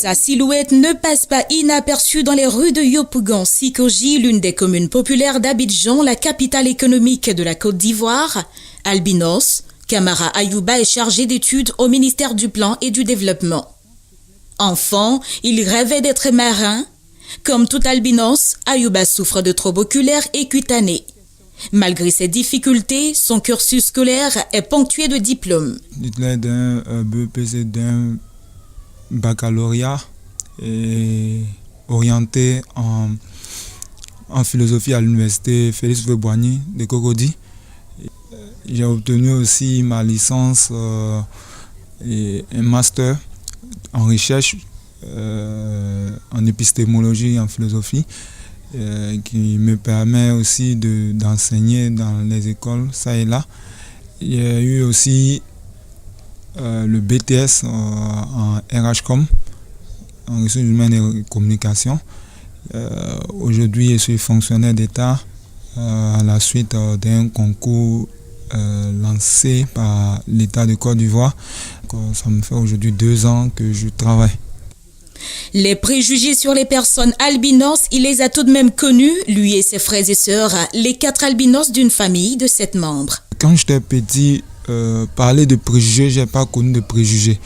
Sa silhouette ne passe pas inaperçue dans les rues de Yopougon, Sikoji, l'une des communes populaires d'Abidjan, la capitale économique de la Côte d'Ivoire. Albinos, Kamara Ayouba est chargé d'études au ministère du Plan et du Développement. Enfant, il rêvait d'être marin. Comme tout albinos, Ayouba souffre de troubles oculaires et cutanés. Malgré ces difficultés, son cursus scolaire est ponctué de diplômes. Titulaire d'un BEPC, d'un baccalauréat et orienté en philosophie à l'université Félix Houphouët-Boigny de Cocody. J'ai obtenu aussi ma licence et un master en recherche en épistémologie et en philosophie qui me permet aussi d'enseigner dans les écoles, ça et là. Il y a eu aussi le BTS en RHCOM, en ressources humaines et communication. Aujourd'hui, je suis fonctionnaire d'État à la suite d'un concours lancé par l'État de Côte d'Ivoire. Ça me fait aujourd'hui 2 ans que je travaille. Les préjugés sur les personnes albinos, il les a tout de même connus, lui et ses frères et sœurs, les 4 albinos d'une famille de 7 membres. Quand j'étais petit, parler de préjugés, je n'ai pas connu de préjugés,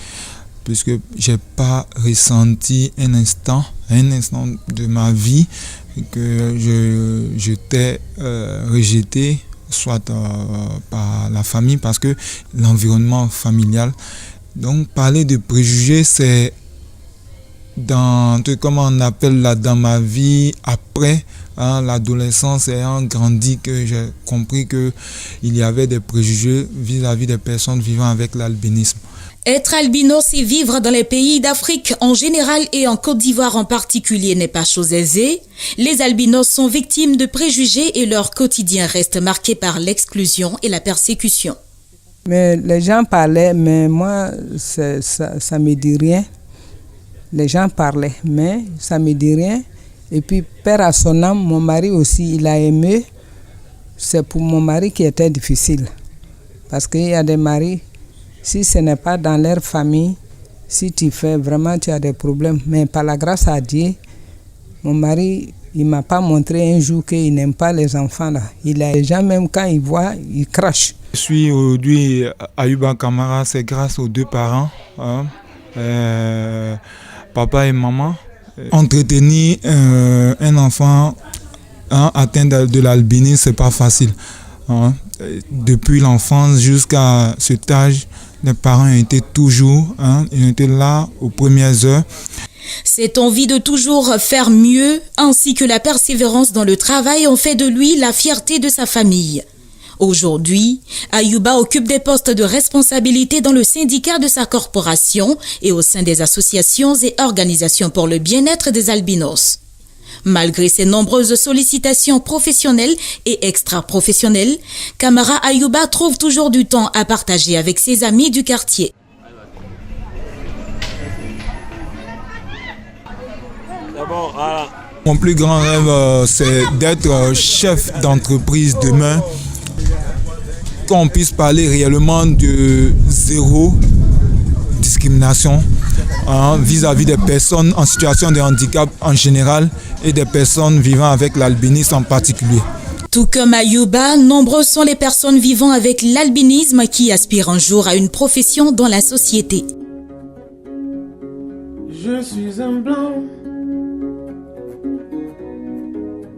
puisque je n'ai pas ressenti un instant de ma vie que j'étais rejeté, soit par la famille, parce que l'environnement familial. Donc parler de préjugés, c'est comment on appelle là dans ma vie après l'adolescence, ayant grandi, que j'ai compris qu'il y avait des préjugés vis-à-vis des personnes vivant avec l'albinisme. Être albinos et vivre dans les pays d'Afrique en général et en Côte d'Ivoire en particulier n'est pas chose aisée. Les albinos sont victimes de préjugés et leur quotidien reste marqué par l'exclusion et la persécution. Mais les gens parlaient, mais moi, ça me dit rien. Les gens parlaient, mais ça me dit rien. Et puis, père à son âme, mon mari aussi, il a aimé. C'est pour mon mari qui était difficile. Parce qu'il y a des maris, si ce n'est pas dans leur famille, si tu fais vraiment, tu as des problèmes. Mais par la grâce à Dieu, mon mari, il ne m'a pas montré un jour qu'il n'aime pas les enfants. Là. Les gens, même quand ils voient, ils crachent. Je suis aujourd'hui Ayouba Kamara, c'est grâce aux 2 parents. Papa et maman. Entretenir un enfant atteint de l'albinisme, c'est pas facile. Depuis l'enfance jusqu'à cet âge, les parents ont été toujours, ils ont été là aux premières heures. Cette envie de toujours faire mieux, ainsi que la persévérance dans le travail, ont fait de lui la fierté de sa famille. Aujourd'hui, Ayouba occupe des postes de responsabilité dans le syndicat de sa corporation et au sein des associations et organisations pour le bien-être des albinos. Malgré ses nombreuses sollicitations professionnelles et extra-professionnelles, Kamara Ayouba trouve toujours du temps à partager avec ses amis du quartier. Mon plus grand rêve, c'est d'être chef d'entreprise demain. Qu'on puisse parler réellement de zéro discrimination vis-à-vis des personnes en situation de handicap en général et des personnes vivant avec l'albinisme en particulier. Tout comme Ayouba, nombreux sont les personnes vivant avec l'albinisme qui aspirent un jour à une profession dans la société. Je suis un blanc,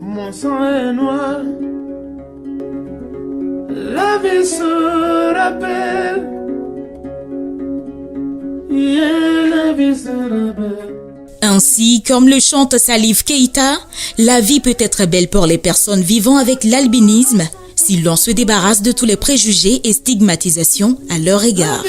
mon sang est noir. La vie se rappelle, la vie se rappelle. Ainsi, comme le chante Salif Keita, la vie peut être belle pour les personnes vivant avec l'albinisme si l'on se débarrasse de tous les préjugés et stigmatisations à leur égard.